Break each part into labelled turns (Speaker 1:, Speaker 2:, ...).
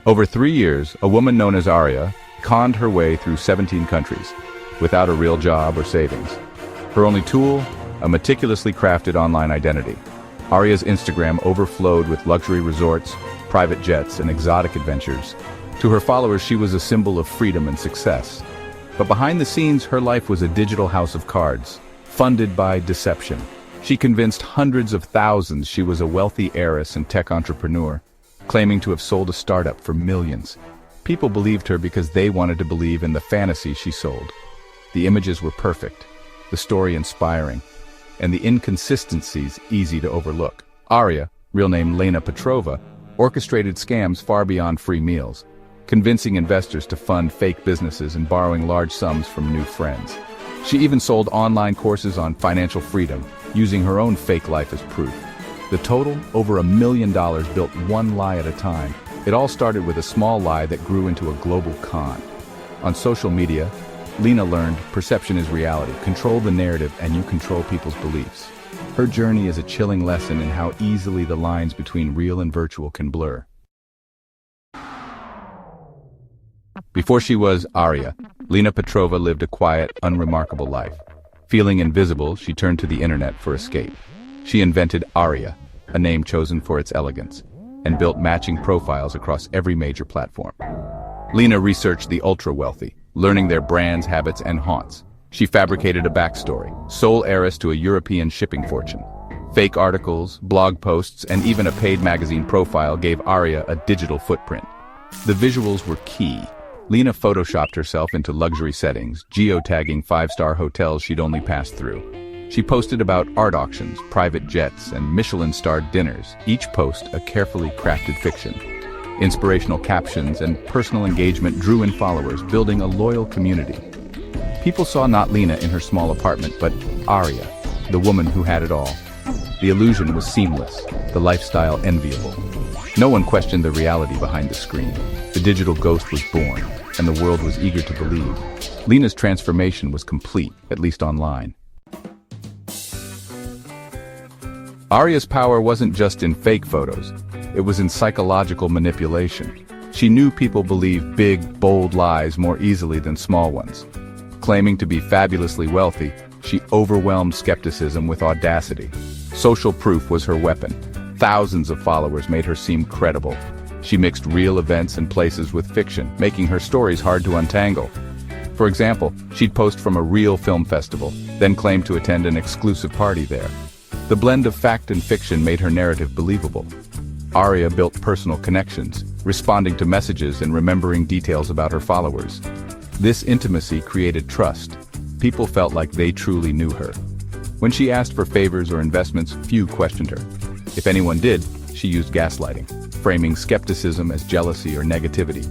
Speaker 1: Over 3 years, a woman known as Arya conned her way through 17 countries, without a real job or savings. Her only tool? A meticulously crafted online identity. Arya's Instagram overflowed with luxury resorts, private jets, and exotic adventures. To her followers, she was a symbol of freedom and success. But behind the scenes, her life was a digital house of cards, funded by deception. She convinced hundreds of thousands she was a wealthy heiress and tech entrepreneur, claiming to have sold a startup for millions. People believed her because they wanted to believe in the fantasy she sold. The images were perfect, the story inspiring, and the inconsistencies easy to overlook. Arya, real name Lena Petrova, orchestrated scams far beyond free meals, convincing investors to fund fake businesses and borrowing large sums from new friends. She even sold online courses on financial freedom, using her own fake life as proof. The total, over $1 million built one lie at a time. It all started with a small lie that grew into a global con. On social media, Lena learned perception is reality. Control the narrative and you control people's beliefs. Her journey is a chilling lesson in how easily the lines between real and virtual can blur. Before she was Arya, Lena Petrova lived a quiet, unremarkable life. Feeling invisible, she turned to the internet for escape. She invented Arya, a name chosen for its elegance, and built matching profiles across every major platform. Lena researched the ultra-wealthy, learning their brands, habits, and haunts. She fabricated a backstory, sole heiress to a European shipping fortune. Fake articles, blog posts, and even a paid magazine profile gave Arya a digital footprint. The visuals were key. Lena photoshopped herself into luxury settings, geotagging 5-star hotels she'd only passed through. She posted about art auctions, private jets, and Michelin-starred dinners, each post a carefully crafted fiction. Inspirational captions and personal engagement drew in followers, building a loyal community. People saw not Lena in her small apartment, but Arya, the woman who had it all. The illusion was seamless, the lifestyle enviable. No one questioned the reality behind the screen. The digital ghost was born, and the world was eager to believe. Lena's transformation was complete, at least online. Arya's power wasn't just in fake photos, it was in psychological manipulation. She knew people believed big, bold lies more easily than small ones. Claiming to be fabulously wealthy, she overwhelmed skepticism with audacity. Social proof was her weapon. Thousands of followers made her seem credible. She mixed real events and places with fiction, making her stories hard to untangle. For example, she'd post from a real film festival, then claim to attend an exclusive party there. The blend of fact and fiction made her narrative believable. Arya built personal connections, responding to messages and remembering details about her followers. This intimacy created trust. People felt like they truly knew her. When she asked for favors or investments, few questioned her. If anyone did, she used gaslighting, framing skepticism as jealousy or negativity.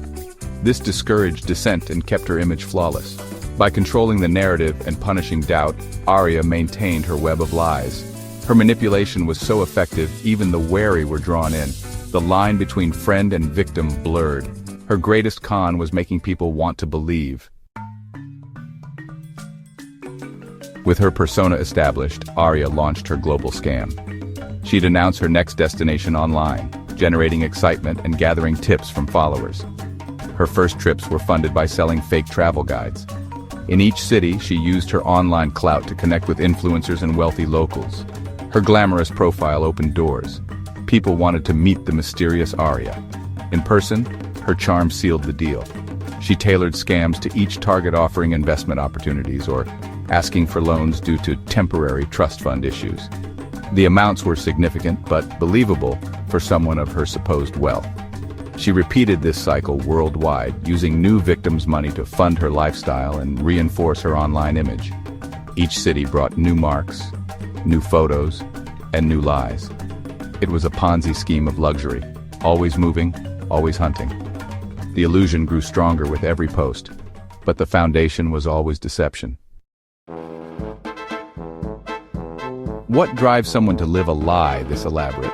Speaker 1: This discouraged dissent and kept her image flawless. By controlling the narrative and punishing doubt, Arya maintained her web of lies. Her manipulation was so effective, even the wary were drawn in. The line between friend and victim blurred. Her greatest con was making people want to believe. With her persona established, Arya launched her global scam. She'd announce her next destination online, generating excitement and gathering tips from followers. Her first trips were funded by selling fake travel guides. In each city, she used her online clout to connect with influencers and wealthy locals. Her glamorous profile opened doors. People wanted to meet the mysterious Arya. In person, her charm sealed the deal. She tailored scams to each target, offering investment opportunities or asking for loans due to temporary trust fund issues. The amounts were significant but believable for someone of her supposed wealth. She repeated this cycle worldwide, using new victims' money to fund her lifestyle and reinforce her online image. Each city brought new marks, new photos, and new lies. It was a Ponzi scheme of luxury, always moving, always hunting. The illusion grew stronger with every post, but the foundation was always deception. What drives someone to live a lie this elaborate?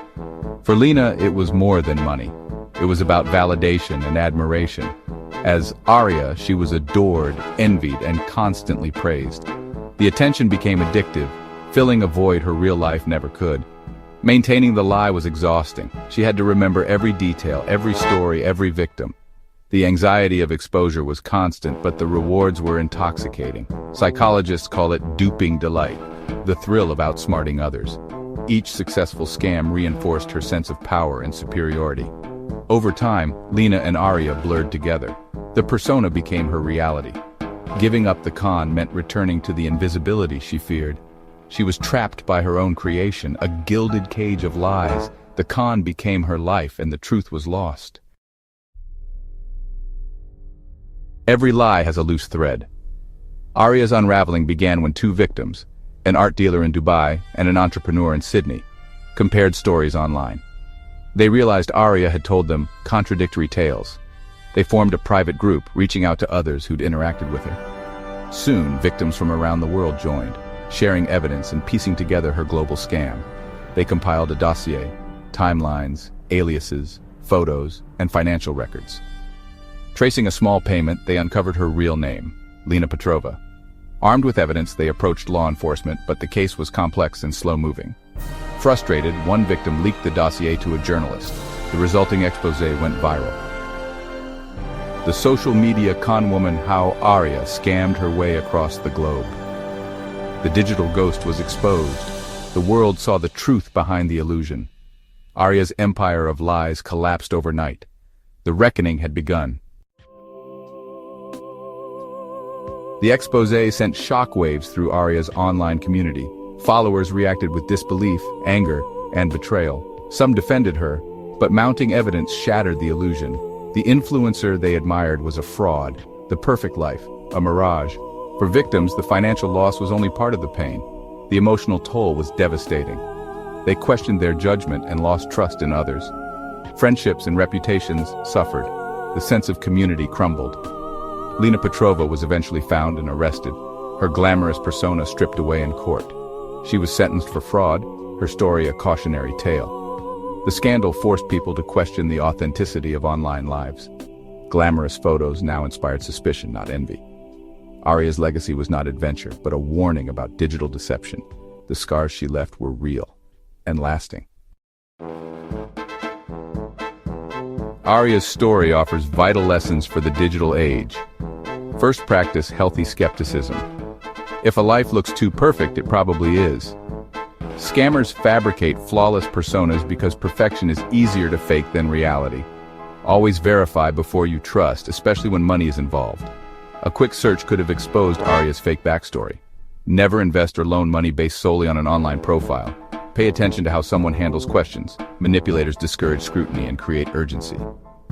Speaker 1: For Lena, it was more than money. It was about validation and admiration. As Arya, she was adored, envied, and constantly praised. The attention became addictive, filling a void her real life never could. Maintaining the lie was exhausting. She had to remember every detail, every story, every victim. The anxiety of exposure was constant, but the rewards were intoxicating. Psychologists call it duping delight, the thrill of outsmarting others. Each successful scam reinforced her sense of power and superiority. Over time, Lena and Arya blurred together. The persona became her reality. Giving up the con meant returning to the invisibility she feared. She was trapped by her own creation, a gilded cage of lies. The con became her life, and the truth was lost. Every lie has a loose thread. Arya's unraveling began when two victims, an art dealer in Dubai and an entrepreneur in Sydney, compared stories online. They realized Arya had told them contradictory tales. They formed a private group, reaching out to others who'd interacted with her. Soon, victims from around the world joined, sharing evidence and piecing together her global scam. They compiled a dossier, timelines, aliases, photos, and financial records. Tracing a small payment, they uncovered her real name, Lena Petrova. Armed with evidence, they approached law enforcement, but the case was complex and slow-moving. Frustrated, one victim leaked the dossier to a journalist. The resulting expose went viral. The social media conwoman How Arya scammed her way across the globe. The digital ghost was exposed. The world saw the truth behind the illusion. Arya's empire of lies collapsed overnight. The reckoning had begun. The expose sent shockwaves through Arya's online community. Followers reacted with disbelief, anger, and betrayal. Some defended her, but mounting evidence shattered the illusion. The influencer they admired was a fraud, the perfect life, a mirage. For victims, the financial loss was only part of the pain. The emotional toll was devastating. They questioned their judgment and lost trust in others. Friendships and reputations suffered. The sense of community crumbled. Lena Petrova was eventually found and arrested, her glamorous persona stripped away in court. She was sentenced for fraud, her story a cautionary tale. The scandal forced people to question the authenticity of online lives. Glamorous photos now inspired suspicion, not envy. Arya's legacy was not adventure, but a warning about digital deception. The scars she left were real and lasting. Arya's story offers vital lessons for the digital age. First, practice healthy skepticism. If a life looks too perfect, it probably is. Scammers fabricate flawless personas because perfection is easier to fake than reality. Always verify before you trust, especially when money is involved. A quick search could have exposed Arya's fake backstory. Never invest or loan money based solely on an online profile. Pay attention to how someone handles questions. Manipulators discourage scrutiny and create urgency.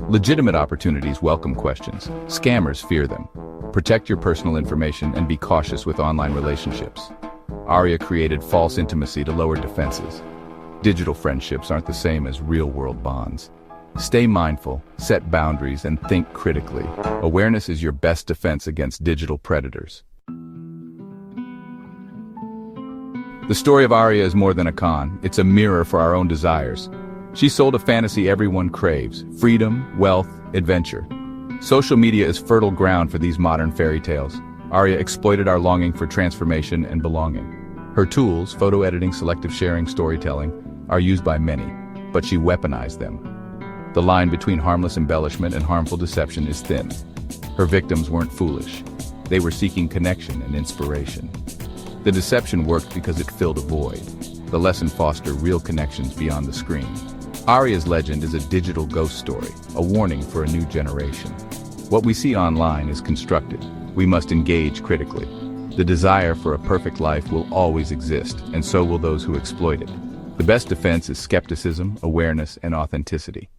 Speaker 1: Legitimate opportunities welcome questions. Scammers fear them. Protect your personal information and be cautious with online relationships. Arya created false intimacy to lower defenses. Digital friendships aren't the same as real-world bonds. Stay mindful, set boundaries, and think critically. Awareness is your best defense against digital predators. The story of Arya is more than a con. It's a mirror for our own desires. She sold a fantasy everyone craves: freedom, wealth, adventure. Social media is fertile ground for these modern fairy tales. Arya exploited our longing for transformation and belonging. Her tools, photo editing, selective sharing, storytelling, are used by many, but she weaponized them. The line between harmless embellishment and harmful deception is thin. Her victims weren't foolish. They were seeking connection and inspiration. The deception worked because it filled a void. The lesson fostered real connections beyond the screen. Arya's legend is a digital ghost story, a warning for a new generation. What we see online is constructed. We must engage critically. The desire for a perfect life will always exist, and so will those who exploit it. The best defense is skepticism, awareness, and authenticity.